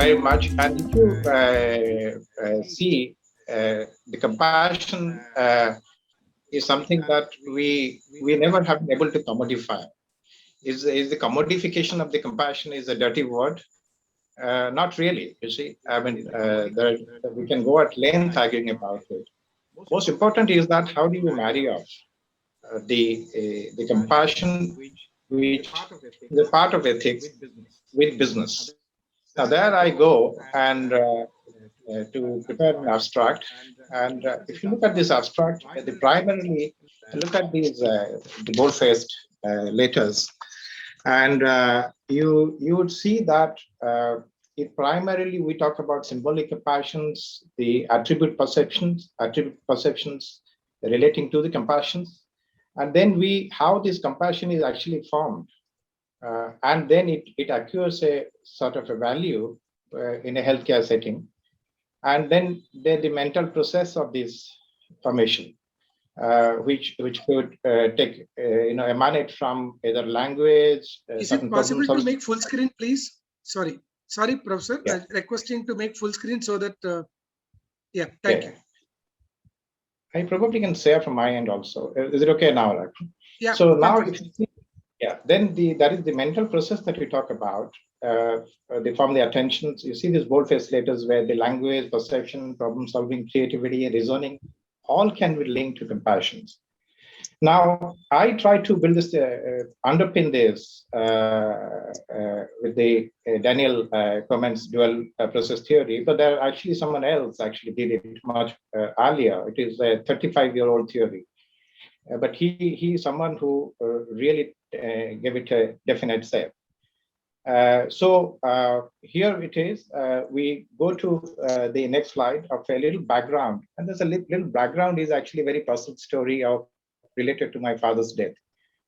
very much. And if you see, the compassion is something that we never have been able to commodify. Is the commodification of the compassion is a dirty word? Not really. You see, I mean, we can go at length arguing about it. Most important is that how do you marry off the compassion, which is a part of ethics, with business. Now there I go and to prepare an abstract. And if you look at this abstract, the primarily look at these the bold-faced letters, and you would see that it primarily we talk about symbolic compassions, the attribute perceptions relating to the compassions, and then how this compassion is actually formed, and then it acquires a sort of a value in a healthcare setting, and then the mental process of this formation, which could emanate from either language. Is it possible to make full screen, please? Sorry, Professor. Yeah. Requesting to make full screen so that. Thank you. I probably can share from my end also. Is it okay now? Right? Yeah. So now, then that is the mental process that we talk about. They form the attentions. You see these bold-faced letters where the language, perception, problem-solving, creativity, reasoning, all can be linked to compassions. Now, I try to build this, underpin this with the Daniel Comen's dual process theory, but there actually someone else actually did it much earlier. It is a 35-year-old theory, but he's someone who really gave it a definite shape. So here it is. We go to the next slide of a little background, and there's a little background is actually a very personal story related to my father's death.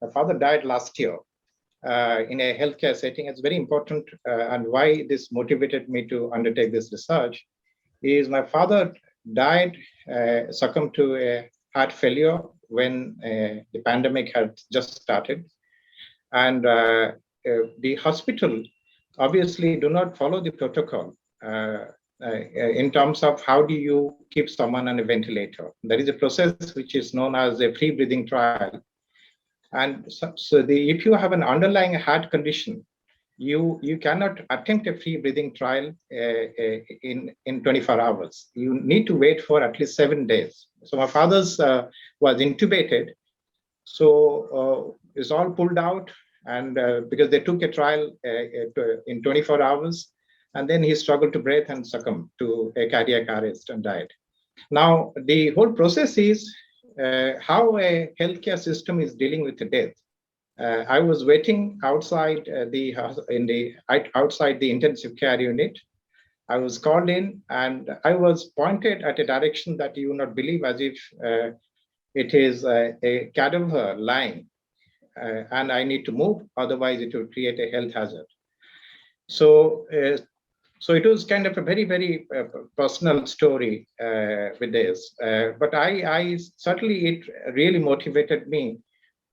My father died last year in a healthcare setting. It's very important, and why this motivated me to undertake this research is my father died, succumbed to a heart failure when the pandemic had just started, and the hospital obviously do not follow the protocol in terms of how do you keep someone on a ventilator. There is a process which is known as a free breathing trial. And if you have an underlying heart condition, you cannot attempt a free breathing trial in 24 hours. You need to wait for at least 7 days. So my father's was intubated. So it's all pulled out. And because they took a trial in 24 hours, and then he struggled to breathe and succumbed to a cardiac arrest and died. Now, the whole process is how a healthcare system is dealing with the death. I was waiting outside outside the intensive care unit. I was called in, and I was pointed at a direction that you will not believe, as if it is a cadaver lying. And I need to move, otherwise it will create a health hazard. So it was kind of a very, very personal story with this. But I certainly, it really motivated me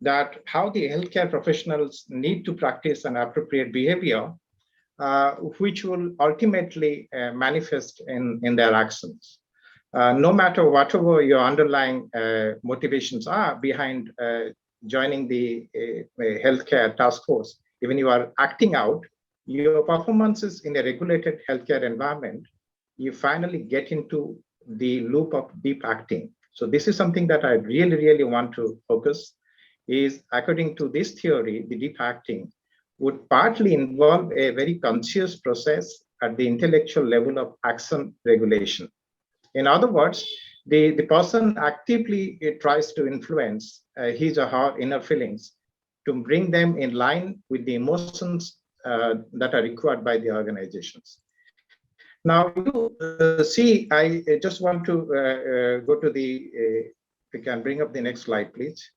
that how the healthcare professionals need to practice an appropriate behavior, which will ultimately manifest in their actions. No matter whatever your underlying motivations are behind joining the healthcare task force, even you are acting out, your performances in a regulated healthcare environment, you finally get into the loop of deep acting. So this is something that I really, really want to focus is, according to this theory, the deep acting would partly involve a very conscious process at the intellectual level of action regulation. In other words, the person actively tries to influence his or her inner feelings to bring them in line with the emotions that are required by the organizations. Now, you see, I just want to go to the, if you can bring up the next slide, please.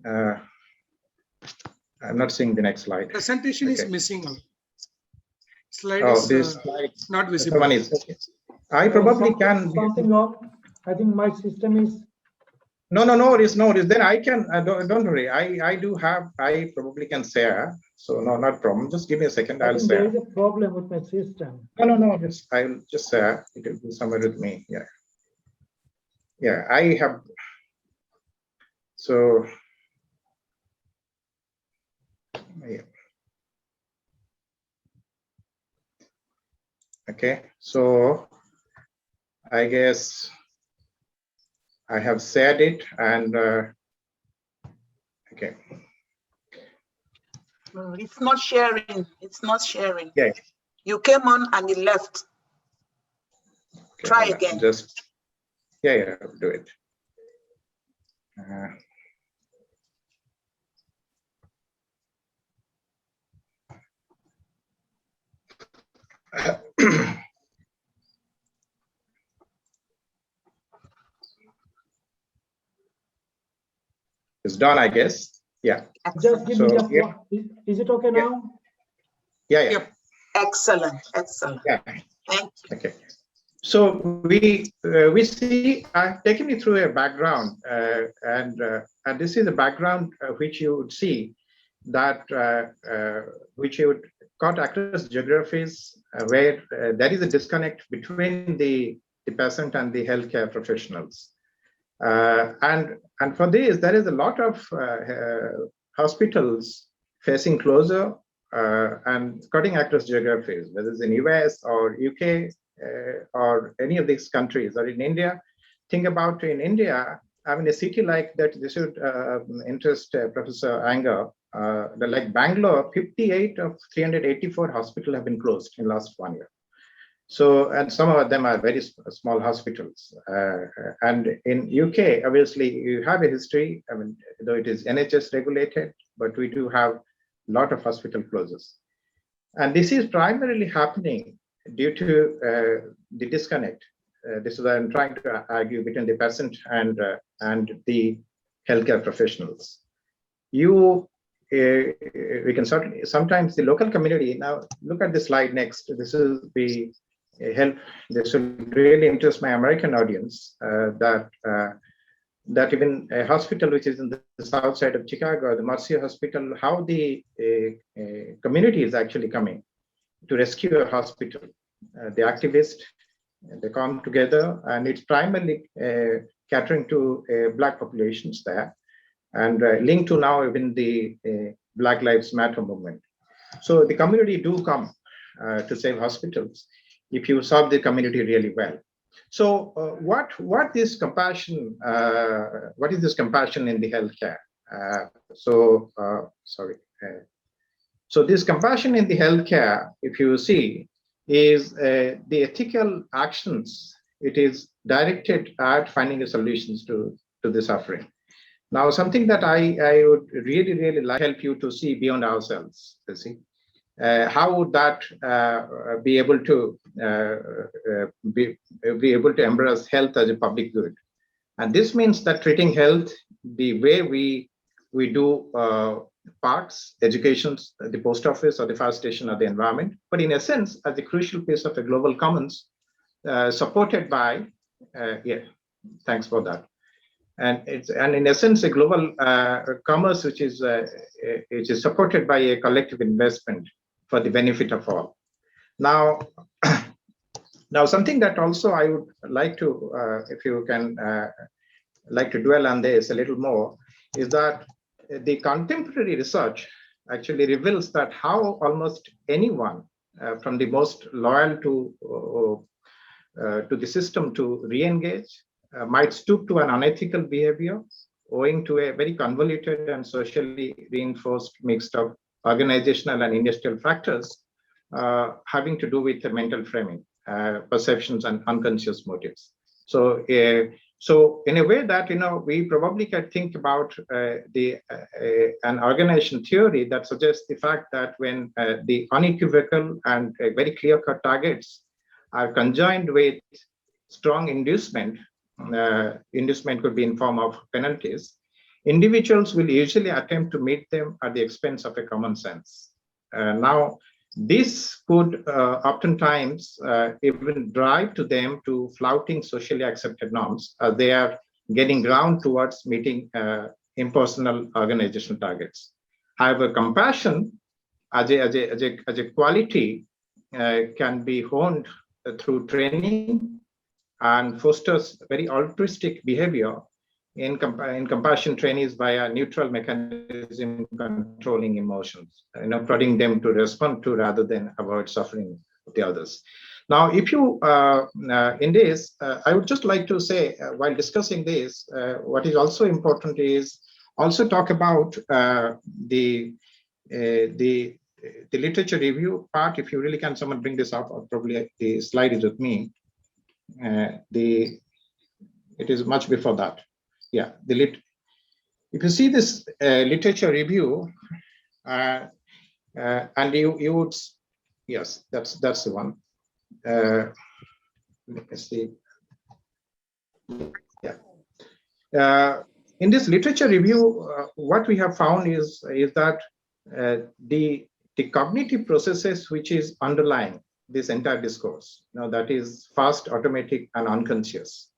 I'm not seeing the next slide. Presentation is missing. Slide is not visible. One is, okay. I probably can. Something wrong. I think my system is No worries. Then I can, don't worry. I probably can share. So no, not problem. Just give me a second. I I'll think share. there is a problem with my system. No. I'll just share. It will be somewhere with me. Yeah. I have. So. Yeah. Okay. So I guess I have shared it and okay. It's not sharing. It's not sharing. Yeah. You came on and you left. Okay, Try again. Just yeah, do it. It's done, I guess. Yeah. Just give me So, just one. Is it okay now? Yeah. Yep. Excellent. Yeah. Thank you. Okay. So we see. I've taken you through a background, and this is a background which you would see that which you would cut across geographies where there is a disconnect between the patient and the healthcare professionals. And for this, there is a lot of hospitals facing closure and cutting across geographies, whether it's in US or UK or any of these countries or in India. Think about in India, I mean, a city like that, this should interest Professor Anger. Like Bangalore, 58 of 384 hospitals have been closed in the last 1 year. So, and some of them are very small hospitals. And in UK, obviously, you have a history. I mean, though it is NHS regulated, but we do have a lot of hospital closures. And this is primarily happening due to the disconnect. This is what I'm trying to argue between the patient and the healthcare professionals. We can certainly, sometimes the local community, now look at the slide next. This is the help. This will really interest my American audience that even a hospital which is in the south side of Chicago, the Mercy Hospital, how the community is actually coming to rescue a hospital. The activists, they come together, and it's primarily catering to Black populations there, and linked to now even the Black Lives Matter movement. So the community do come to save hospitals if you serve the community really well. So what is compassion? What is this compassion in the healthcare? So this compassion in the healthcare, if you see, is the ethical actions. It is directed at finding the solutions to the suffering. Now, something that I would really like to help you to see beyond ourselves. You see, how would that be able to be able to embrace health as a public good? And this means that treating health the way we do parks, educations, the post office, or the fire station, or the environment, but in essence, as a crucial piece of a global commons supported by, thanks for that. And in essence a global commerce which is supported by a collective investment for the benefit of all. Now, something that also I would like to, if you can, like to dwell on this a little more, is that the contemporary research actually reveals that how almost anyone, from the most loyal to the system to re-engage, might stoop to an unethical behavior owing to a very convoluted and socially reinforced mix of organizational and industrial factors having to do with the mental framing, perceptions, and unconscious motives. So in a way that, we probably can think about an organization theory that suggests the fact that when the unequivocal and very clear-cut targets are conjoined with strong inducement, inducement could be in form of penalties, individuals will usually attempt to meet them at the expense of a common sense. Now, this could oftentimes even drive to them to flouting socially accepted norms, as they are getting ground towards meeting impersonal organizational targets. However, compassion as a quality can be honed through training and fosters very altruistic behavior in compassion trainees via neutral mechanism controlling emotions, prodding them to respond to rather than avoid suffering of the others. Now, if you, in this, I would just like to say, while discussing this, what is also important is also talk about the literature review part. If you really can, someone bring this up, or probably the slide is with me. It is much before that. Yeah, if you see this literature review, and you would, yes, that's the one. Let me see. Yeah. In this literature review, what we have found is that the cognitive processes which is underlying this entire discourse, that is fast, automatic, and unconscious.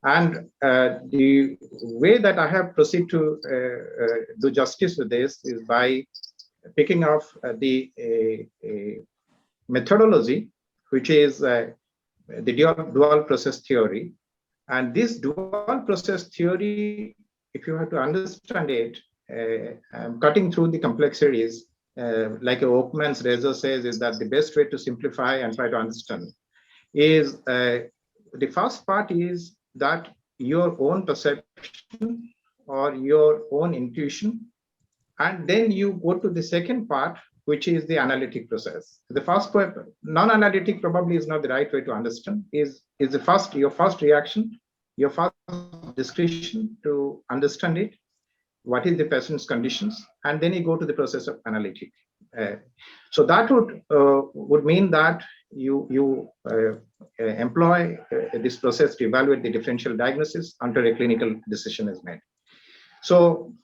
And the way that I have proceeded to do justice with this is by picking off the methodology, which is the dual process theory. And this dual process theory, if you have to understand it, cutting through the complexities, like Oakman's razor says, is that the best way to simplify and try to understand is the first part is that your own perception or your own intuition, and then you go to the second part, which is the analytic process. The first part, non-analytic probably is not the right way to understand, is the first, your first reaction, your first discretion to understand it, what is the patient's conditions, and then you go to the process of analytic. So that would mean that you employ this process to evaluate the differential diagnosis until a clinical decision is made. So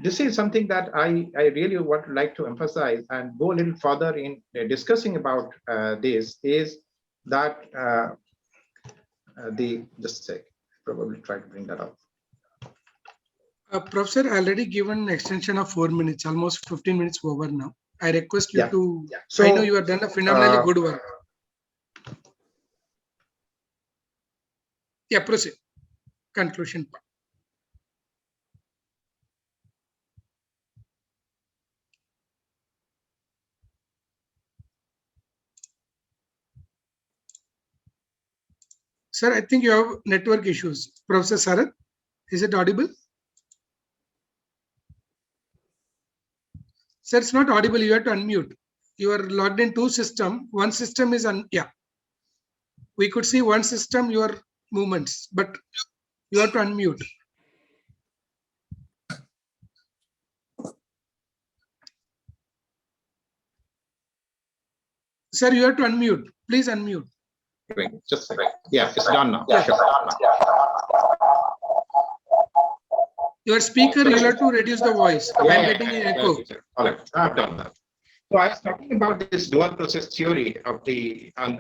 this is something that I really would like to emphasize and go a little further in discussing about this, is that just a sec, probably try to bring that up. Professor, already given an extension of 4 minutes, almost 15 minutes over now. I request you to, so, I know you have done a phenomenally good work. Yeah, proceed. Conclusion part. Sir, I think you have network issues. Professor Sarat, is it audible? Sir, it's not audible. You have to unmute. You are logged in two systems. One system is yeah. We could see one system, your movements, but you have to unmute. Sir, you have to unmute. Please unmute. Just a second. Yeah, it's done now. Yeah. Sure. Your speaker, you have to reduce the voice. I'm getting an echo. All right, I've done that. So I was talking about this dual process theory of the on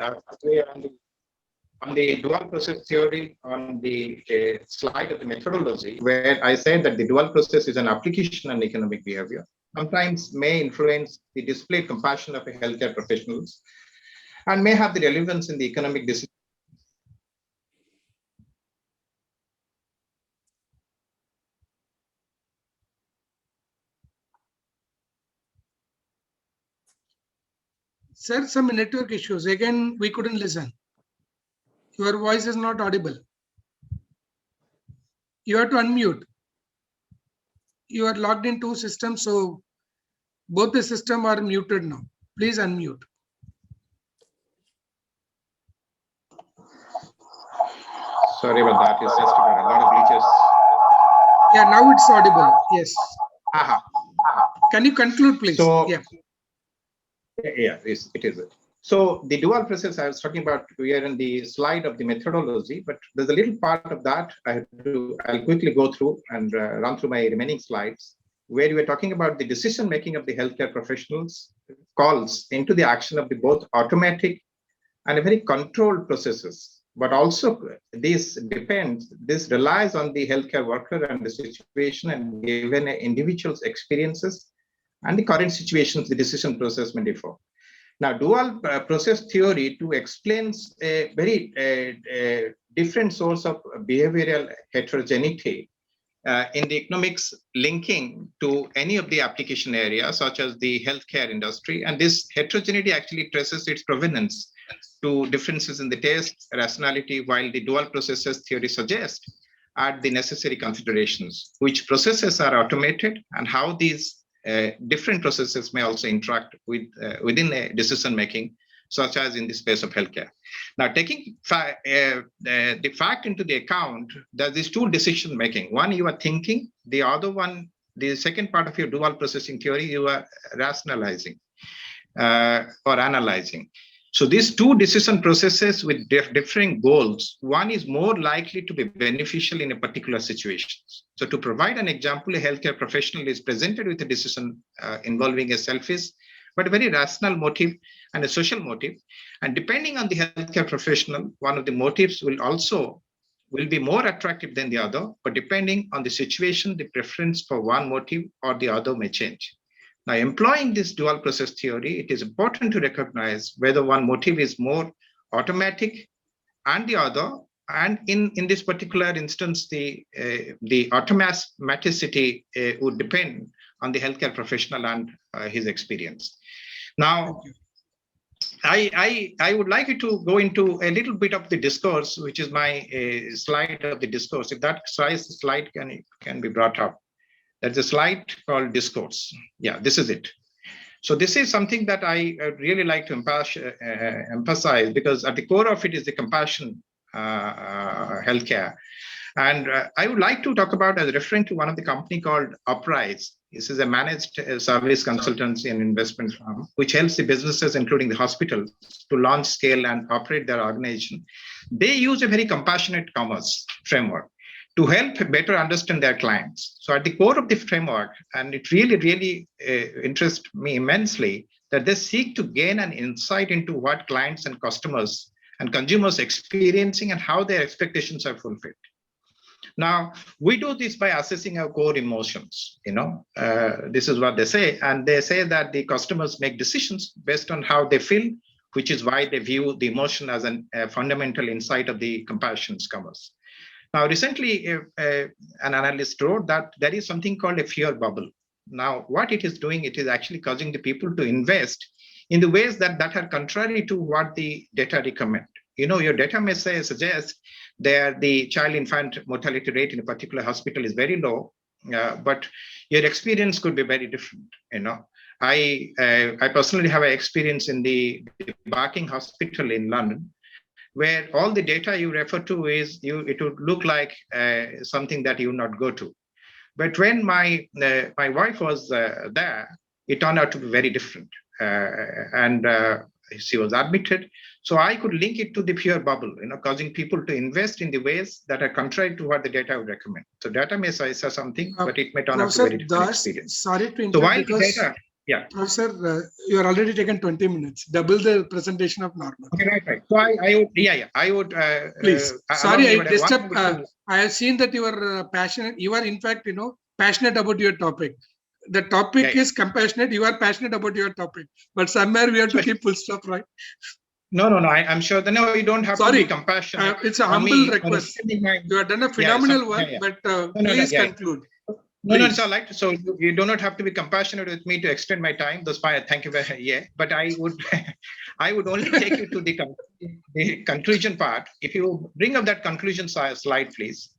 the dual process theory on the slide of the methodology, where I said that the dual process is an application on economic behavior. Sometimes may influence the displayed compassion of healthcare professionals and may have the relevance in the economic decision. Sir, some network issues. Again, we couldn't listen. Your voice is not audible. You have to unmute. You are logged in two systems, so both the systems are muted now. Please unmute. Sorry about that. It's just about a lot of glitches. Yeah, now it's audible. Yes. Aha. Can you conclude, please? So, yeah, it is. So the dual process I was talking about, we are in the slide of the methodology, but there's a little part of that I'll quickly go through and run through my remaining slides, where we are talking about the decision making of the healthcare professionals calls into the action of the both automatic and a very controlled processes but also this relies on the healthcare worker and the situation and given an individual's experiences and the current situations, the decision process may differ. Now, dual process theory to explains a very different source of behavioral heterogeneity in the economics linking to any of the application areas, such as the healthcare industry. And this heterogeneity actually traces its provenance to differences in the taste, rationality, while the dual processes theory suggests are the necessary considerations, which processes are automated and how these different processes may also interact with within a decision making, such as in the space of healthcare. Now, taking the fact into the account, there's these two decision making. One, you are thinking; the other one, the second part of your dual processing theory, you are rationalizing or analyzing. So these two decision processes with differing goals, one is more likely to be beneficial in a particular situation. So to provide an example, a healthcare professional is presented with a decision involving a selfish but a very rational motive and a social motive. And depending on the healthcare professional, one of the motives will be more attractive than the other, but depending on the situation, the preference for one motive or the other may change. Now, employing this dual process theory, it is important to recognize whether one motive is more automatic and the other. And in this particular instance, the automaticity would depend on the healthcare professional and his experience. Now, I would like you to go into a little bit of the discourse, which is my slide of the discourse. If that slide can be brought up. There's a slide called discourse. Yeah, this is it. So this is something that I really like to emphasize, because at the core of it is the compassion healthcare. And I would like to talk about, as referring to one of the company called Uprise. This is a managed service consultancy and investment firm, which helps the businesses, including the hospitals, to launch, scale, and operate their organization. They use a very compassionate commerce framework to help better understand their clients. So at the core of the framework, and it really interests me immensely, that they seek to gain an insight into what clients and customers and consumers experiencing and how their expectations are fulfilled. Now, we do this by assessing our core emotions, this is what they say. And they say that the customers make decisions based on how they feel, which is why they view the emotion as a fundamental insight of the compassion commerce. Now, recently, an analyst wrote that there is something called a fear bubble. Now, what it is doing, it is actually causing the people to invest in the ways that are contrary to what the data recommend. Your data may suggest that the child-infant mortality rate in a particular hospital is very low, but your experience could be very different. I personally have an experience in the Barking Hospital in London, where all the data you refer to it would look like something that you would not go to. But when my wife was there, it turned out to be very different. And she was admitted. So I could link it to the fear bubble, causing people to invest in the ways that are contrary to what the data would recommend. So data may say something, but it may turn out to be very different experience. Sorry to interrupt, so while because data, yeah. Professor, you are already taken 20 minutes, double the presentation of normal. Okay, right. So I would. Please. Sorry, I disturbed. I have seen that you are passionate. You are, in fact, passionate about your topic. The topic is compassionate. You are passionate about your topic, but somewhere we have to keep full stop, right? No. I'm sure that you don't have to be compassionate. It's a humble request. You have done a phenomenal work, but please conclude. No, so so you do not have to be compassionate with me to extend my time. That's fine. Thank you very much. But I would only take you to the conclusion part. If you bring up that conclusion slide, please.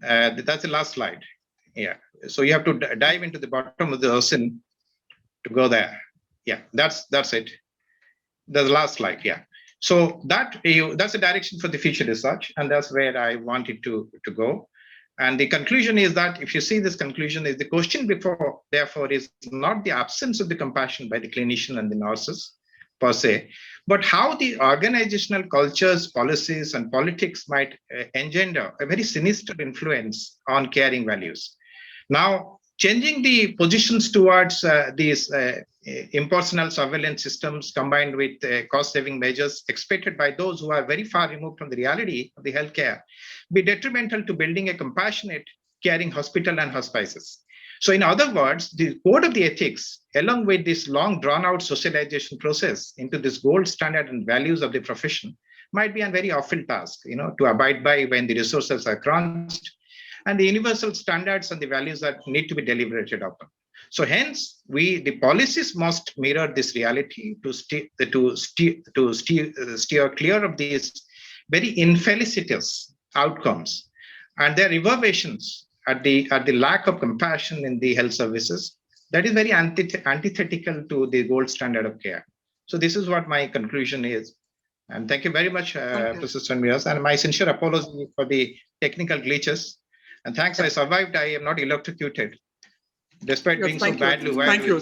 That's the last slide. Yeah. So you have to dive into the bottom of the ocean to go there. Yeah, that's it. The last slide. Yeah. So that's the direction for the future research, and that's where I wanted to go. And the conclusion is that if you see this conclusion, is the question before, therefore, is not the absence of the compassion by the clinician and the nurses per se, but how the organizational cultures, policies, and politics might engender a very sinister influence on caring values. Now, changing the positions towards these impersonal surveillance systems combined with cost-saving measures expected by those who are very far removed from the reality of the healthcare be detrimental to building a compassionate, caring hospital and hospices. So in other words, the code of the ethics, along with this long drawn-out socialization process into this gold standard and values of the profession, might be a very awful task, to abide by when the resources are crunched, and the universal standards and the values that need to be deliberated upon. So hence, the policies must mirror this reality to steer clear of these very infelicitous outcomes and their reverberations at the lack of compassion in the health services. That is very antithetical to the gold standard of care. So this is what my conclusion is. And thank you very much, Professor Sanmiras, and my sincere apology for the technical glitches. And thanks, I survived. I am not electrocuted, despite being so badly. Thank you.